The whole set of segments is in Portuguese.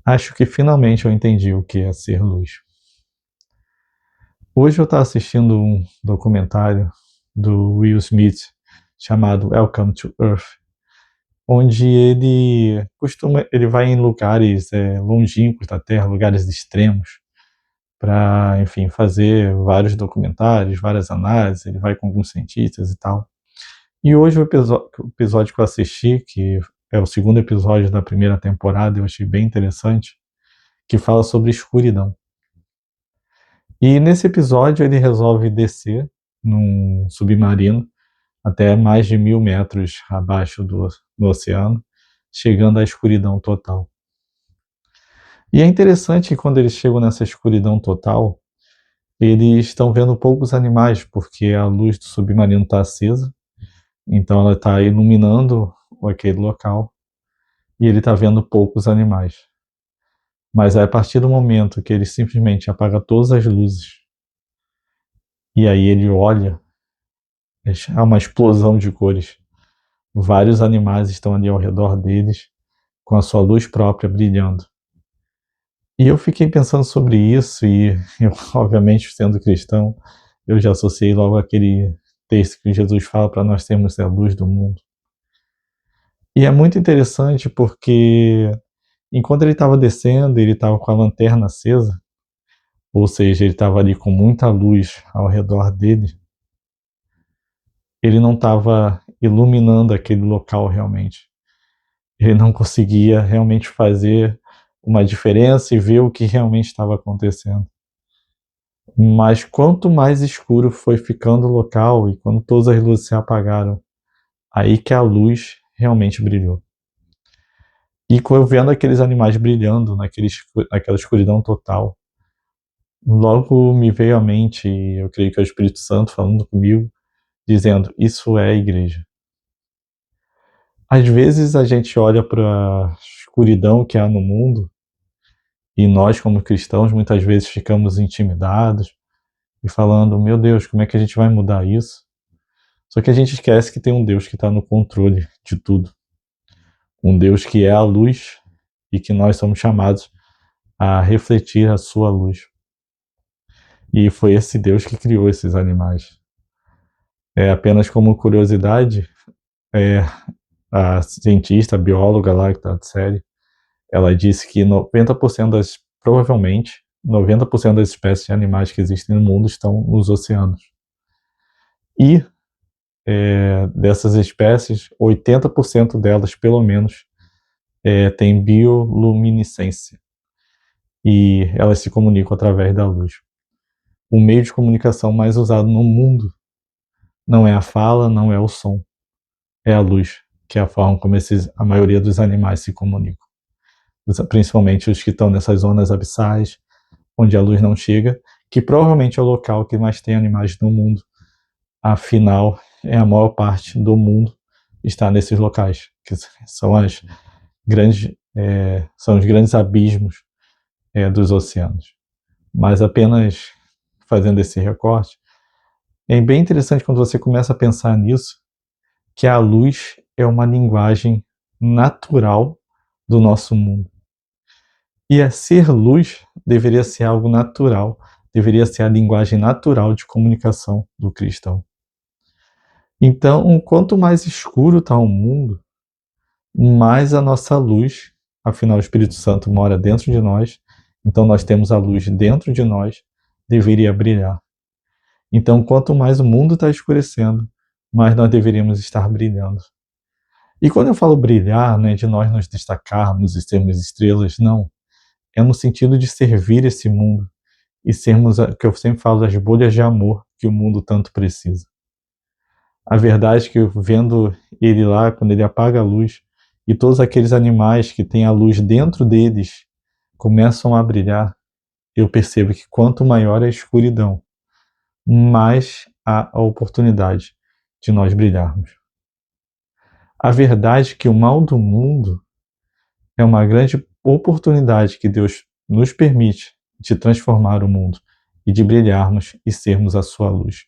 Acho que finalmente eu entendi o que é ser luz. Hoje eu estava assistindo um documentário do Will Smith chamado Welcome to Earth, onde ele vai em lugares longínquos da Terra, lugares extremos, para, enfim, fazer vários documentários, várias análises. Ele vai com alguns cientistas e tal. E hoje o episódio que eu assisti, que é o segundo episódio da primeira temporada, eu achei bem interessante, que fala sobre escuridão. E nesse episódio ele resolve descer num submarino até mais de 1.000 metros abaixo do oceano, chegando à escuridão total. E é interessante que quando eles chegam nessa escuridão total, eles estão vendo poucos animais, porque a luz do submarino está acesa, então ela está iluminando aquele local, e ele está vendo poucos animais. Mas a partir do momento que ele simplesmente apaga todas as luzes, e aí ele olha, há uma explosão de cores. Vários animais estão ali ao redor deles, com a sua luz própria brilhando. E eu fiquei pensando sobre isso, e eu, obviamente, sendo cristão, eu já associei logo aquele texto que Jesus fala para nós termos a luz do mundo. E é muito interessante porque, enquanto ele estava descendo, ele estava com a lanterna acesa, ou seja, ele estava ali com muita luz ao redor dele, ele não estava iluminando aquele local realmente. Ele não conseguia realmente fazer uma diferença e ver o que realmente estava acontecendo. Mas quanto mais escuro foi ficando o local e quando todas as luzes se apagaram, aí que a luz realmente brilhou. E vendo aqueles animais brilhando naquela escuridão total, logo me veio à mente, e eu creio que é o Espírito Santo falando comigo, dizendo: isso é a igreja. Às vezes a gente olha para a escuridão que há no mundo e nós, como cristãos, muitas vezes ficamos intimidados e falando: meu Deus, como é que a gente vai mudar isso? Só que a gente esquece que tem um Deus que está no controle de tudo. Um Deus que é a luz e que nós somos chamados a refletir a sua luz. E foi esse Deus que criou esses animais. Apenas como curiosidade, a cientista, a bióloga lá que está de série, ela disse que 90% provavelmente, 90% das espécies de animais que existem no mundo estão nos oceanos. E dessas espécies, 80% delas, pelo menos, têm bioluminescência. E elas se comunicam através da luz. O meio de comunicação mais usado no mundo não é a fala, não é o som, é a luz, que é a forma como a maioria dos animais se comunicam. Principalmente os que estão nessas zonas abissais, onde a luz não chega, que provavelmente é o local que mais tem animais no mundo. Afinal, a maior parte do mundo está nesses locais, que são são os grandes abismos dos oceanos. Mas apenas fazendo esse recorte, é bem interessante quando você começa a pensar nisso, que a luz é uma linguagem natural do nosso mundo. E a ser luz deveria ser algo natural, deveria ser a linguagem natural de comunicação do cristão. Então, quanto mais escuro está o mundo, mais a nossa luz, afinal o Espírito Santo mora dentro de nós, então nós temos a luz dentro de nós, deveria brilhar. Então, quanto mais o mundo está escurecendo, mais nós deveríamos estar brilhando. E quando eu falo brilhar, não é de nós nos destacarmos e sermos estrelas, não. É no sentido de servir esse mundo e sermos, que eu sempre falo, as bolhas de amor que o mundo tanto precisa. A verdade é que vendo ele lá, quando ele apaga a luz, e todos aqueles animais que têm a luz dentro deles começam a brilhar, eu percebo que quanto maior a escuridão, mais há a oportunidade de nós brilharmos. A verdade é que o mal do mundo é uma grande oportunidade que Deus nos permite de transformar o mundo e de brilharmos e sermos a sua luz.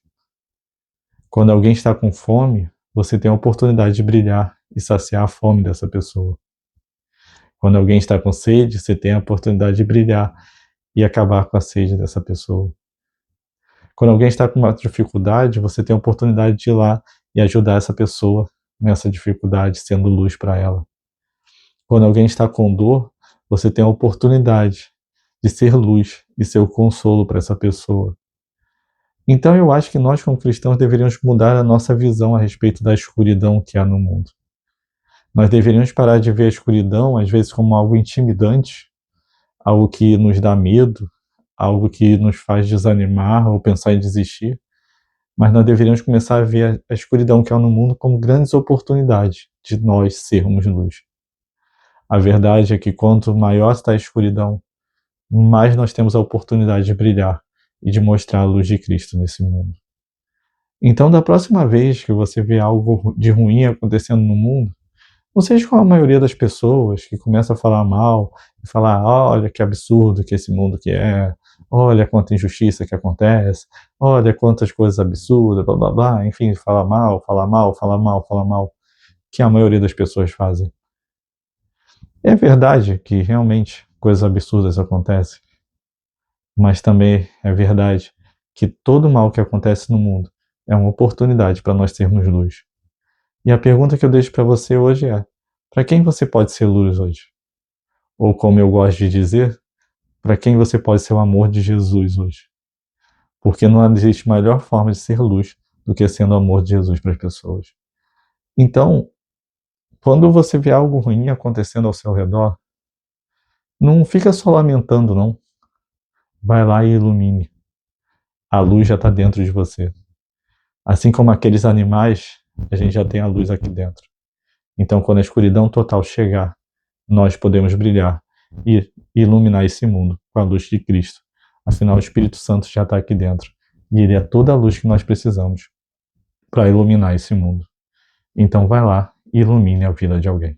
Quando alguém está com fome, você tem a oportunidade de brilhar e saciar a fome dessa pessoa. Quando alguém está com sede, você tem a oportunidade de brilhar e acabar com a sede dessa pessoa. Quando alguém está com uma dificuldade, você tem a oportunidade de ir lá e ajudar essa pessoa nessa dificuldade, sendo luz para ela. Quando alguém está com dor, você tem a oportunidade de ser luz e ser o consolo para essa pessoa. Então eu acho que nós, como cristãos, deveríamos mudar a nossa visão a respeito da escuridão que há no mundo. Nós deveríamos parar de ver a escuridão, às vezes, como algo intimidante, algo que nos dá medo, algo que nos faz desanimar ou pensar em desistir, mas nós deveríamos começar a ver a escuridão que há no mundo como grandes oportunidades de nós sermos luz. A verdade é que quanto maior está a escuridão, mais nós temos a oportunidade de brilhar e de mostrar a luz de Cristo nesse mundo. Então, da próxima vez que você vê algo de ruim acontecendo no mundo, não seja como a maioria das pessoas que começa a falar mal, e falar, olha que absurdo que esse mundo que é, olha quanta injustiça que acontece, olha quantas coisas absurdas, blá blá blá, enfim, fala mal, fala mal, fala mal, fala mal, que a maioria das pessoas fazem. É verdade que realmente coisas absurdas acontecem, mas também é verdade que todo mal que acontece no mundo é uma oportunidade para nós sermos luz. E a pergunta que eu deixo para você hoje é: para quem você pode ser luz hoje? Ou como eu gosto de dizer, para quem você pode ser o amor de Jesus hoje? Porque não existe melhor forma de ser luz do que sendo o amor de Jesus para as pessoas. Então, quando você vê algo ruim acontecendo ao seu redor, não fica só lamentando, não. Vai lá e ilumine. A luz já está dentro de você. Assim como aqueles animais, a gente já tem a luz aqui dentro. Então, quando a escuridão total chegar, nós podemos brilhar e iluminar esse mundo com a luz de Cristo. Afinal, o Espírito Santo já está aqui dentro e ele é toda a luz que nós precisamos para iluminar esse mundo. Então, vai lá e ilumine a vida de alguém.